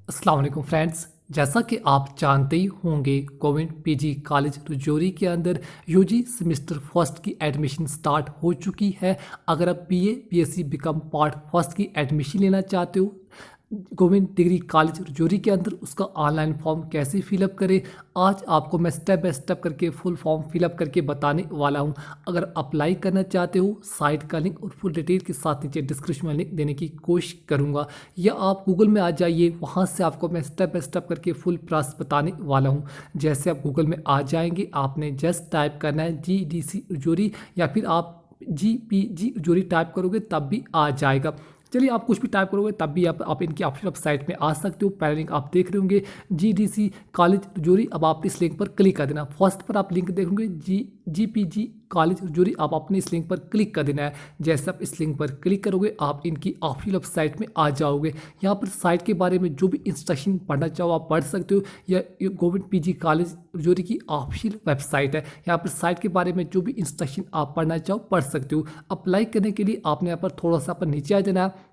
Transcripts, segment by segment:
अस्सलाम वालेकुम फ्रेंड्स। जैसा कि आप जानते ही होंगे, गवर्नमेंट पीजी कॉलेज रजौरी के अंदर यूजी सेमेस्टर फर्स्ट की एडमिशन स्टार्ट हो चुकी है। अगर आप BA BSc BCom part first की एडमिशन लेना चाहते हो गवर्नमेंट डिग्री कॉलेज रजौरी के अंदर, उसका ऑनलाइन फॉर्म कैसे फिलअप करें, आज आपको मैं स्टेप बाय स्टेप करके फुल फॉर्म फिलअप करके बताने वाला हूं। अगर अप्लाई करना चाहते हो, साइट का लिंक और फुल डिटेल के साथ नीचे डिस्क्रिप्शन में लिंक देने की कोशिश करूंगा, या आप गूगल में आ जाइए, वहां से आपको मैं स्टेप बाय स्टेप करके फुल प्रोसेस बताने वाला हूं। जैसे आप गूगल में आ जाएंगे, आपने जस्ट टाइप करना है GDC रजौरी, या फिर आप GPG रजौरी टाइप करोगे तब भी आ जाएगा। चलिए, आप कुछ भी टाइप करोगे तब भी आप इनकी ऑफिशियल साइट में आ सकते हो। पहले लिंक आप देख रहे होंगे GDC कॉलेज रजौरी। अब आप इस लिंक पर क्लिक कर देना। फर्स्ट पर आप लिंक देखोगे GPG कॉलेज रजौरी, आप अपने इस लिंक पर क्लिक कर देना है। जैसे आप इस लिंक पर क्लिक करोगे, आप इनकी ऑफिशियल साइट में आ जाओगे। यहाँ पर साइट के बारे में जो भी इंस्ट्रक्शन पढ़ना चाहो आप पढ़ सकते हो। यह गवर्नमेंट पीजी कॉलेज रजौरी की ऑफिशियल वेबसाइट है। यहाँ पर साइट के बारे में जो भी इंस्ट्रक्शन आप पढ़ना चाहो पढ़ सकते हो। अप्लाई करने के लिए आपने यहाँ पर थोड़ा सा पर नीचे आ जाना है।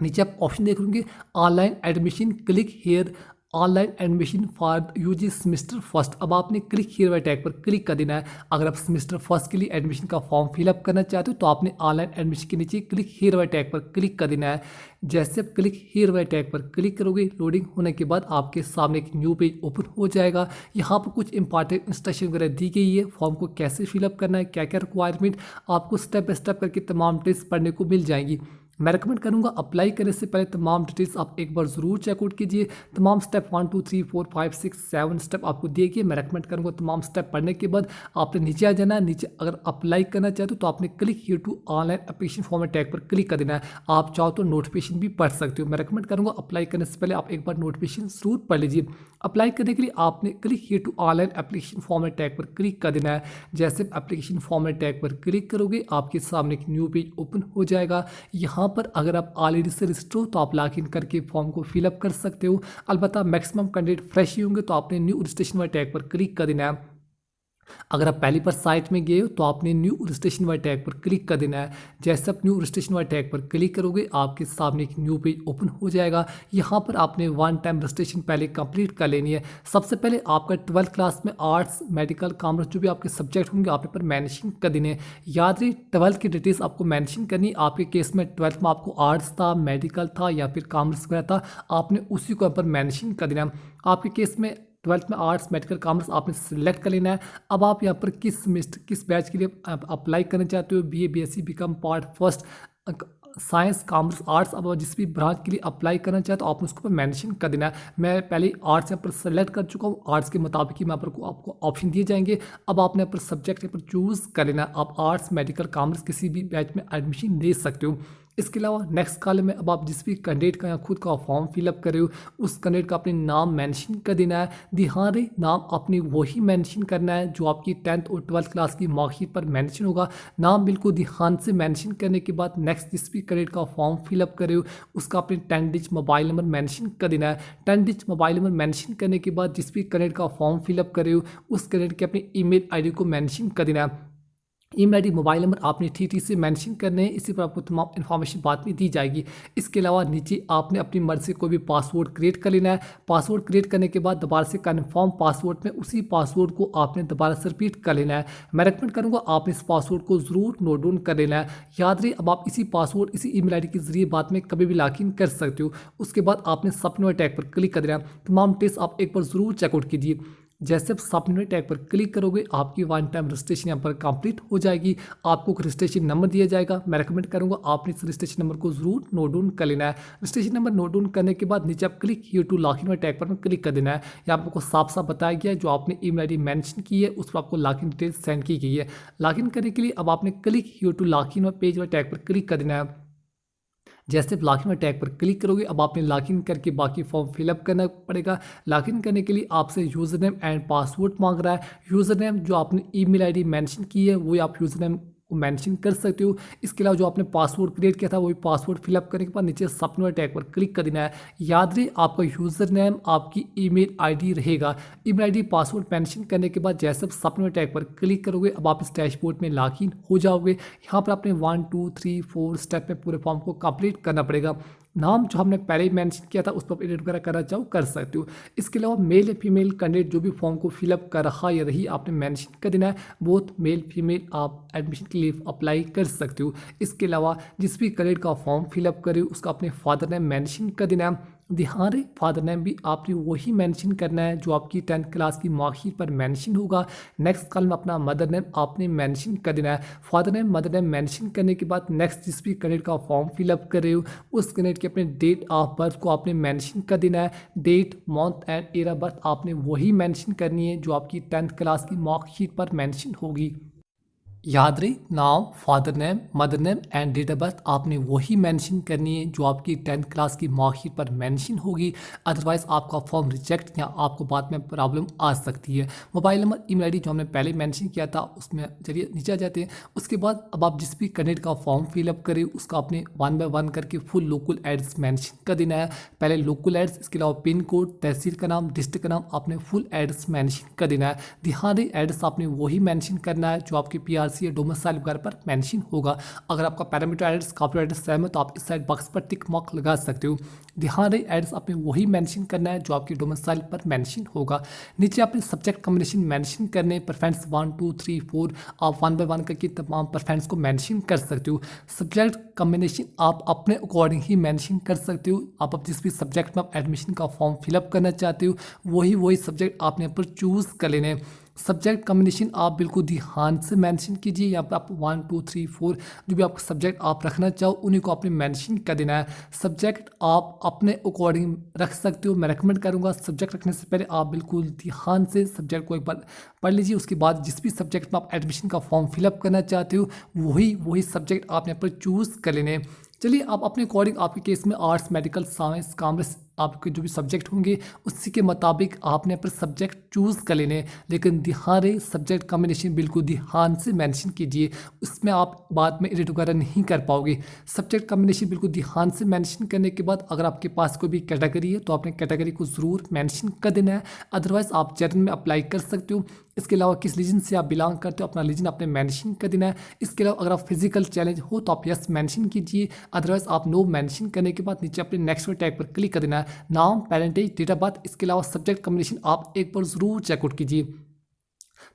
नीचे आप ऑप्शन देख लेंगे online admission, click here online admission for UG semester first. अब आपने क्लिक हियर वाले टैग पर क्लिक कर देना है। अगर आप सेमेस्टर फर्स्ट के लिए एडमिशन का फॉर्म फिलअप करना चाहते हो तो आपने ऑनलाइन एडमिशन के नीचे क्लिक हियर वाले टैग पर क्लिक कर देना है। जैसे आप क्लिक हियर वाले टैग पर क्लिक करोगे, लोडिंग होने के बाद आपके सामने एक न्यू पेज ओपन हो जाएगा। यहाँ पर कुछ इंपॉर्टेंट इंस्ट्रक्शन वगैरह दी गई है, फॉर्म को कैसे फिलअप करना है, क्या क्या रिक्वायरमेंट, आपको स्टेप बाय स्टेप करके तमाम डिटेल्स पढ़ने को मिल जाएंगी। मैं रिकमेंड करूंगा अप्लाई करने से पहले तमाम डिटेल्स आप एक बार ज़रूर चेकआउट कीजिए। तमाम स्टेप 1 2 3 4 5 6 7 स्टेप आपको दिए गए। मैं रिकमेंड करूंगा तमाम स्टेप पढ़ने के बाद आपने नीचे आ जाना है। नीचे अगर अप्लाई करना चाहते हो तो आपने click here to online application form में टैग पर क्लिक कर देना है। आप चाहो तो नोटिफिकेशन भी पढ़ सकते हो। मैं रिकमेंड करूंगा अप्लाई करने से पहले आप एक बार नोटिफिकेशन ज़रूर पढ़ लीजिए। अप्लाई करने के लिए आपने click here to online application form में टैग पर क्लिक कर देना है। जैसे एप्लीकेशन फॉर्म में टैग पर क्लिक करोगे, आपके सामने एक न्यू पेज ओपन हो जाएगा। यहाँ पर अगर आप ऑलरेडी से रजिस्टर हो तो आप लॉग इन करके फॉर्म को फिलअप कर सकते हो। अलबत्ता मैक्सिमम कैंडिडेट फ्रेश ही होंगे तो आपने न्यू रजिस्ट्रेशन वाले टैग पर क्लिक कर देना है। अगर आप पहली बार साइट में गए हो तो आपने न्यू रजिस्ट्रेशन वाले टैग पर क्लिक कर देना है। जैसे आप न्यू रजिस्ट्रेशन वाले टैग पर क्लिक करोगे, आपके सामने एक न्यू पेज ओपन हो जाएगा। यहाँ पर आपने वन टाइम रजिस्ट्रेशन पहले कंप्लीट कर लेनी है। सबसे पहले आपका 12th क्लास में आर्ट्स मेडिकल कॉमर्स जो भी आपके सब्जेक्ट होंगे आप पर मैंशन कर देने हैं। याद रहे 12th की डिटेल्स आपको मैंशन करनी है। आपके केस में 12th में आपको आर्ट्स था, मेडिकल था या फिर कॉमर्स वगैरह था, आपने उसी को यहाँ पर मैंशन कर देना है। आपके केस में 12th में आर्ट्स मेडिकल कॉमर्स आपने सिलेक्ट कर लेना है। अब आप यहाँ पर किस सेमेस्टर किस बैच के लिए अप्लाई करना चाहते हो, BA BSc BCom part first science commerce arts, अब जिस भी ब्रांच के लिए अप्लाई करना चाहते हो आपने उसको पर मेंशन कर देना है। मैं पहले आर्ट्स यहाँ पर सेलेक्ट कर चुका हूँ। आर्ट्स के मुताबिक ही मैं पर आपको ऑप्शन दिए जाएंगे। अब आपने यहाँ पर सब्जेक्ट यहाँ पर चूज़ कर लेना है। आप आर्ट्स मेडिकल कॉमर्स किसी भी बैच में एडमिशन ले सकते हो। इसके अलावा नेक्स्ट कॉलम में अब आप जिस भी कैंडिडेट का या खुद का फॉर्म फिलअप कर रहे हो उस कैंडिडेट का अपने नाम मेंशन कर देना है। ध्यान रहे नाम अपनी वही मेंशन करना है जो आपकी 10th और 12th क्लास की मार्कशीट पर मेंशन होगा। नाम बिल्कुल ध्यान से मेंशन करने के बाद नेक्स्ट जिस भी कैंडिडेट का फॉर्म फिलअप कर रहे हो उसका अपने 10 डिजिट मोबाइल नंबर मेंशन कर देना है। 10 डिजिट मोबाइल नंबर मेंशन करने के बाद जिस भी कैंडिडेट का फॉर्म फिलअप कर रहे हो उस कैंडिडेट के अपने ईमेल आईडी को मेंशन कर देना है। ईमेल आईडी मोबाइल नंबर आपने ठीक से मेंशन करने हैं। इसी पर आपको तमाम इन्फॉर्मेशन बाद में दी जाएगी। इसके अलावा नीचे आपने अपनी मर्जी से कोई भी पासवर्ड क्रिएट कर लेना है। पासवर्ड क्रिएट करने के बाद दोबारा से कन्फर्म पासवर्ड में उसी पासवर्ड को आपने दोबारा से रिपीट कर लेना है। मैं रेकमेंड करूँगा आपने इस पासवर्ड को ज़रूर नोट डाउन कर लेना है। याद रहे अब आप इसी पासवर्ड इसी ईमेल आईडी के जरिए बाद में कभी भी लॉग इन कर सकते हो। उसके बाद आपने सबमिट टैग पर क्लिक कर देना। तमाम टेस्ट आप एक बार ज़रूर चेकआउट कीजिए। जैसे आप सबमिट टैग पर क्लिक करोगे आपकी वन टाइम रजिस्ट्रेशन यहाँ पर कंप्लीट हो जाएगी। आपको एक रजिस्ट्रेशन नंबर दिया जाएगा। मैं रेकमेंड करूँगा आपने इस रजिस्ट्रेशन नंबर को जरूर नोट डाउन कर लेना है। रजिस्ट्रेशन नंबर नोट डाउन करने के बाद नीचे आप click here to log in वाले टैग पर क्लिक कर देना है। यहाँ आपको साफ साफ बताया गया है जो आपने ईमेल आईडी मेंशन की है उस पर आपको लॉग इन डिटेल्स सेंड की गई है। लॉग इन करने के लिए अब आपने click here to log in page वाले टैग पर क्लिक कर देना है। जैसे लॉगिन में टैग पर क्लिक करोगे अब आपने लॉगिन करके बाकी फॉर्म फिलअप करना पड़ेगा। लॉगिन करने के लिए आपसे यूज़र नेम एंड पासवर्ड मांग रहा है। यूज़र नेम जो आपने ईमेल आईडी मेंशन की है वही आप यूज़र नेम को मेंशन कर सकते हो। इसके अलावा जो आपने पासवर्ड क्रिएट किया था वही पासवर्ड फिलअप करने के बाद नीचे सबमिट टैग पर क्लिक कर देना है। याद रहे आपका यूज़र नेम आपकी ईमेल आईडी रहेगा। ईमेल आईडी पासवर्ड मेंशन करने के बाद जैसे आप सबमिट टैग पर क्लिक करोगे अब आप इस डैशबोर्ड में लॉगिन हो जाओगे। यहाँ पर आपने 1 2 3 4 स्टेप में पूरे फॉर्म को कंप्लीट करना पड़ेगा। नाम जो हमने पहले ही मेंशन किया था उस पर एडिट वगैरह करना चाहो कर सकते हो। इसके अलावा मेल या फीमेल कैंडिडेट जो भी फॉर्म को फिलअप कर रहा या रही आपने मेंशन कर देना है, बोथ मेल फीमेल आप एडमिशन के लिए अप्लाई कर सकते हो। इसके अलावा जिस भी कैंडिडेट का फॉर्म फिलअप करे उसका अपने फादर नेम मेंशन कर देना है। ध्यान रहे फादर नेम भी आपने वही मेंशन करना है जो आपकी 10th क्लास की मार्कशीट पर मेंशन होगा। नेक्स्ट कॉलम अपना मदर नेम आपने मेंशन कर देना है। Father name mother name mention करने के बाद नेक्स्ट जिस भी कैंडिडेट का फॉर्म फिलअप कर रहे हो उस कैंडिडेट के अपने डेट ऑफ बर्थ को आपने मेंशन कर देना है। Date month and year of birth आपने वही मेंशन करनी है जो आपकी 10th क्लास की मार्कशीट पर मेंशन होगी। याद रहे नाम father name mother name and date of birth आपने वही मेंशन करनी है जो आपकी 10th क्लास की मार्कशीट पर मेंशन होगी। अदरवाइज आपका फॉर्म रिजेक्ट या आपको बाद में प्रॉब्लम आ सकती है। मोबाइल नंबर ईमेल आईडी जो हमने पहले मेंशन किया था उसमें चलिए नीचे आ जाते हैं। उसके बाद अब आप जिस भी कैंडिडेट का फॉर्म फिलअप करें उसका आपने 1 बाय 1 करके फुल लोकल एड्रेस मेंशन कर देना है। पहले लोकल एड्रेस, इसके अलावा पिन कोड, तहसील का नाम, डिस्ट्रिक्ट का नाम आपने फुल एड्रेस मेंशन कर देना है। ध्यान रहे एड्रेस आपने वही मेंशन करना है जो आपकी PRC या डोमिसाइल वगैरह पर मेंशन होगा। अगर आपका parameter address copy address same है तो आप इस साइड बॉक्स पर टिक मार्क लगा सकते हो। ध्यान रहे एड्रेस आपने वही मेंशन करना है जो आपकी डोमिसाइल पर मेंशन होगा। नीचे आपने सब्जेक्ट कॉम्बिनेशन मेंशन करने, प्रेफरेंस 1 2 3 4 आप 1 बाय 1 करके तमाम प्रेफरेंस को मेंशन कर सकते हो। सब्जेक्ट कॉम्बिनेशन आप अपने अकॉर्डिंग ही मेंशन कर सकते हो। आप अब जिस भी सब्जेक्ट में आप एडमिशन का फॉर्म फिलअप करना चाहते हो वही सब्जेक्ट आपने यहाँ पर चूज़ कर लेने हैं। सब्जेक्ट कॉम्बिनेशन आप बिल्कुल ध्यान से मेंशन कीजिए। यहाँ पर आप 1 2 3 4 जो भी आपका सब्जेक्ट आप रखना चाहो उन्हीं को आपने मेंशन कर देना है। सब्जेक्ट आप अपने अकॉर्डिंग रख सकते हो। मैं रेकमेंड करूँगा सब्जेक्ट रखने से पहले आप बिल्कुल ध्यान से सब्जेक्ट को एक बार पढ़ लीजिए। उसके बाद जिस भी सब्जेक्ट में आप एडमिशन का फॉर्म फिलअप करना चाहते हो वही सब्जेक्ट आप यहाँ पर चूज़ कर लेने। चलिए आप अपने अकॉर्डिंग आपके केस में आर्ट्स, मेडिकल, साइंस, कॉमर्स आपके जो भी सब्जेक्ट होंगे उसी के मुताबिक आपने अपने सब्जेक्ट चूज़ कर लेने। लेकिन ध्यान रहे सब्जेक्ट कॉम्बिनेशन बिल्कुल ध्यान से मेंशन कीजिए, उसमें आप बाद में एडिट वगैरह नहीं कर पाओगे। सब्जेक्ट कॉम्बिनेशन बिल्कुल ध्यान से मेंशन करने के बाद अगर आपके पास कोई भी कैटेगरी है तो आपने कैटेगरी को ज़रूर मेंशन कर देना है। अदरवाइज़ आप जनरल में अप्लाई कर सकते हो। इसके अलावा किस रीजन से आप बिलोंग करते हो अपना रीजन आपने मेंशन कर देना है। इसके अलावा अगर आप फिजिकल चैलेंज हो तो आप यस मेंशन कीजिए, अदरवाइज आप नो मेंशन करने के बाद नीचे अपने नेक्स्ट टैग पर क्लिक कर देना है। नाम, पेरेंटेज, डेट ऑफ बर्थ, इसके अलावा सब्जेक्ट कॉम्बिनेशन आप एक बार ज़रूर चेकआउट कीजिए।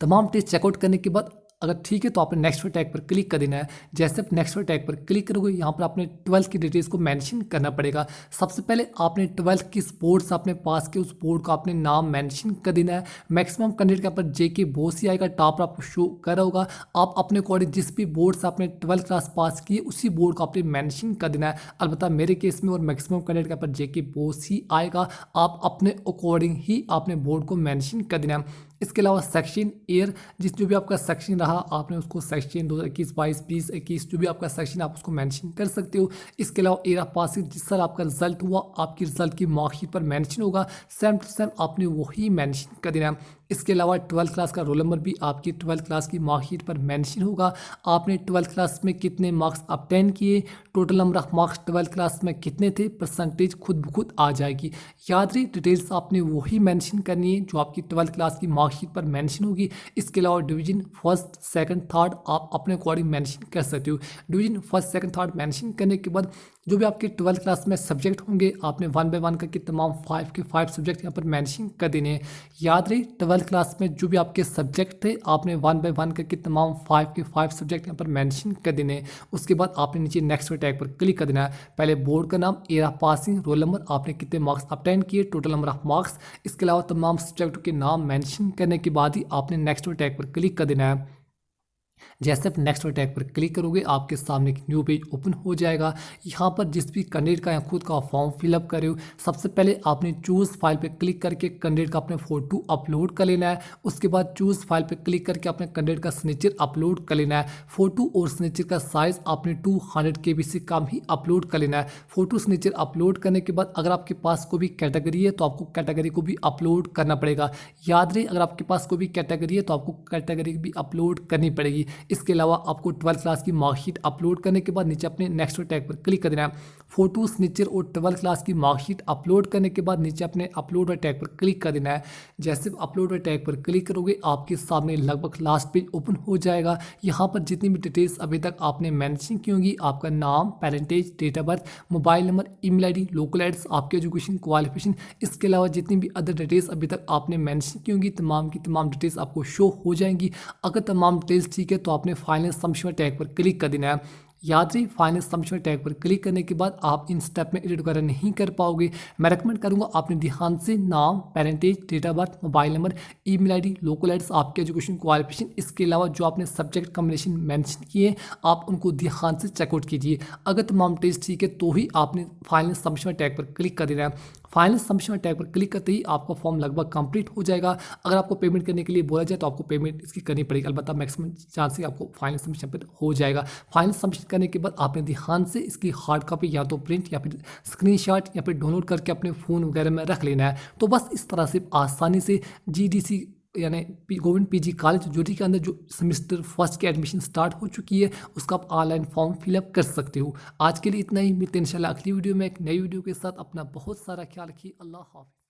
तमाम टेस्ट चेकआउट करने के बाद अगर ठीक है तो आपने नेक्स्ट टैग पर क्लिक कर देना है। जैसे आप नेक्स्ट टैग पर क्लिक करोगे यहाँ पर आपने 12th की डिटेल्स को मेंशन करना पड़ेगा। सबसे पहले आपने 12th किस बोर्ड से आपने पास किया उस बोर्ड का आपने नाम मेंशन कर देना है। मैक्सिमम कैंडिडेट के ऊपर JK बोस ही आएगा, टॉप पर आपको शो कर रहा होगा। आप अपने अकॉर्डिंग जिस भी बोर्ड से आपने 12th क्लास पास की उसी बोर्ड को आपने मेंशन कर देना है। अलबत्ता मेरे केस में और मैक्सिमम कैंडिडेट के ऊपर JK बोस ही आएगा, आप अपने अकॉर्डिंग ही आपने बोर्ड को मेंशन कर देना है। इसके अलावा सेक्शन ईयर जिस जो भी आपका सेक्शन रहा आपने उसको सेक्शन 2021 22 20 21 जो भी आपका सेक्शन आप उसको मेंशन कर सकते हो। इसके अलावा ईयर ऑफ पासिंग जिस साल आपका रिजल्ट हुआ आपकी रिजल्ट की मार्कशीट पर मेंशन होगा, सेम टू सेम आपने वही मेंशन कर देना। इसके अलावा 12th क्लास का रोल नंबर भी आपकी 12th क्लास की मार्कशीट पर मेंशन होगा। आपने 12th क्लास में कितने मार्क्स ऑब्टेन किए, total number of marks 12th class में कितने थे, परसेंटेज खुद ब खुद आ जाएगी। याद रही डिटेल्स आपने वही मेंशन करनी है जो आपकी 12th क्लास की मार्कशीट पर मेंशन होगी। इसके अलावा डिवीजन फर्स्ट, सेकंड, थर्ड आप अपने अकॉर्डिंग मेंशन कर सकते हो। Division first, second, third mention करने के बाद जो भी आपके 12th क्लास में सब्जेक्ट होंगे आपने 1 बाय 1 करके तमाम 5 के 5 सब्जेक्ट यहाँ पर मेंशन कर देने हैं। याद रही 12th क्लास में जो भी आपके सब्जेक्ट थे आपने 1 बाय 1 करके तमाम 5 के 5 सब्जेक्ट यहाँ पर मेंशन कर देने हैं। उसके बाद आपने नीचे नेक्स्ट टैग पर क्लिक कर देना है। पहले बोर्ड का नाम, year of passing, roll number, आपने कितने मार्क्स ऑब्टेन किए, टोटल नंबर ऑफ मार्क्स, इसके अलावा तमाम सब्जेक्ट के नाम मेंशन करने के बाद ही आपने नेक्स्ट टैग पर क्लिक कर देना है। जैसे आप नेक्स्ट टैग पर क्लिक करोगे आपके सामने एक न्यू पेज ओपन हो जाएगा। यहाँ पर जिस भी कैंडिडेट का खुद का फॉर्म फिलअप करे हो सबसे पहले आपने चूज़ फाइल पर क्लिक करके कैंडिडेट का अपने फोटो अपलोड कर लेना है। उसके बाद चूज़ फाइल पर क्लिक करके अपने कैंडिडेट का सिग्नेचर अपलोड कर लेना है। फोटो और सिग्नेचर का साइज़ आपने 200 KB से कम ही अपलोड कर लेना है। फोटो सिग्नेचर अपलोड करने के बाद अगर आपके पास कोई भी कैटेगरी है तो आपको कैटेगरी को भी अपलोड करना पड़ेगा। याद रहे अगर आपके पास कोई भी कैटेगरी है तो आपको कैटेगरी भी अपलोड करनी पड़ेगी। इसके अलावा आपको 12th क्लास की मार्कशीट अपलोड करने के बाद नीचे अपने नेक्स्ट टैग पर क्लिक कर देना है। फोटो सिग्नेचर और 12th क्लास की मार्कशीट अपलोड करने के बाद नीचे अपने अपलोड टैग पर क्लिक कर देना है। जैसे अपलोड टैग पर क्लिक करोगे आपके सामने लगभग लास्ट पेज ओपन हो जाएगा। यहाँ पर जितनी भी डिटेल्स अभी तक आपने मेंशन की होंगी, आपका नाम, parentage, date of birth, mobile number, email ID, local address, आपके एजुकेशन क्वालिफिकेशन, इसके अलावा जितनी भी अदर डिटेल्स अभी तक आपने मेंशन की होंगी तमाम की तमाम डिटेल्स आपको शो हो जाएंगी। अगर तमाम डिटेल्स ठीक है तो आपने फाइनल सबमिशन टैग पर क्लिक कर देना है। याद रही फाइनल सबमिशन टैग पर क्लिक करने के बाद आप इन स्टेप में एडिट वगैरह नहीं कर पाओगे। मैं रेकमेंड करूंगा आपने ध्यान से नाम, parentage, date of birth, mobile number, email ID, local address, आपके एजुकेशन क्वालिफिकेशन, इसके अलावा जो आपने सब्जेक्ट कॉम्बिनेशन मेंशन किए आप उनको ध्यान से चेकआउट कीजिए। अगर तमाम डिटेल्स ठीक है तो ही आपने फाइनल सबमिशन टैग पर क्लिक कर देना है। फाइनल सबमिशन टैग पर क्लिक करते ही आपका फॉर्म लगभग कंप्लीट हो जाएगा। अगर आपको पेमेंट करने के लिए बोला जाए तो आपको पेमेंट इसकी करनी पड़ेगी, अलबत्ता मैक्सिमम चांस आपको फाइनल सबमिशन पर हो जाएगा। फाइनल सबमिशन करने के बाद आपने ध्यान से इसकी हार्ड कॉपी या तो प्रिंट या फिर स्क्रीनशॉट या फिर डाउनलोड करके अपने फ़ोन वगैरह में रख लेना है। तो बस इस तरह से आसानी से GDC यानी गोविंद PG कॉलेज रजौरी के अंदर जो सेमेस्टर फर्स्ट की एडमिशन स्टार्ट हो चुकी है उसका आप ऑनलाइन फॉर्म फिलअप कर सकते हो। आज के लिए इतना ही, मिलते हैं इंशाल्लाह अगली वीडियो में एक नई वीडियो के साथ। अपना बहुत सारा ख्याल रखिए। अल्लाह हाफ़िज़।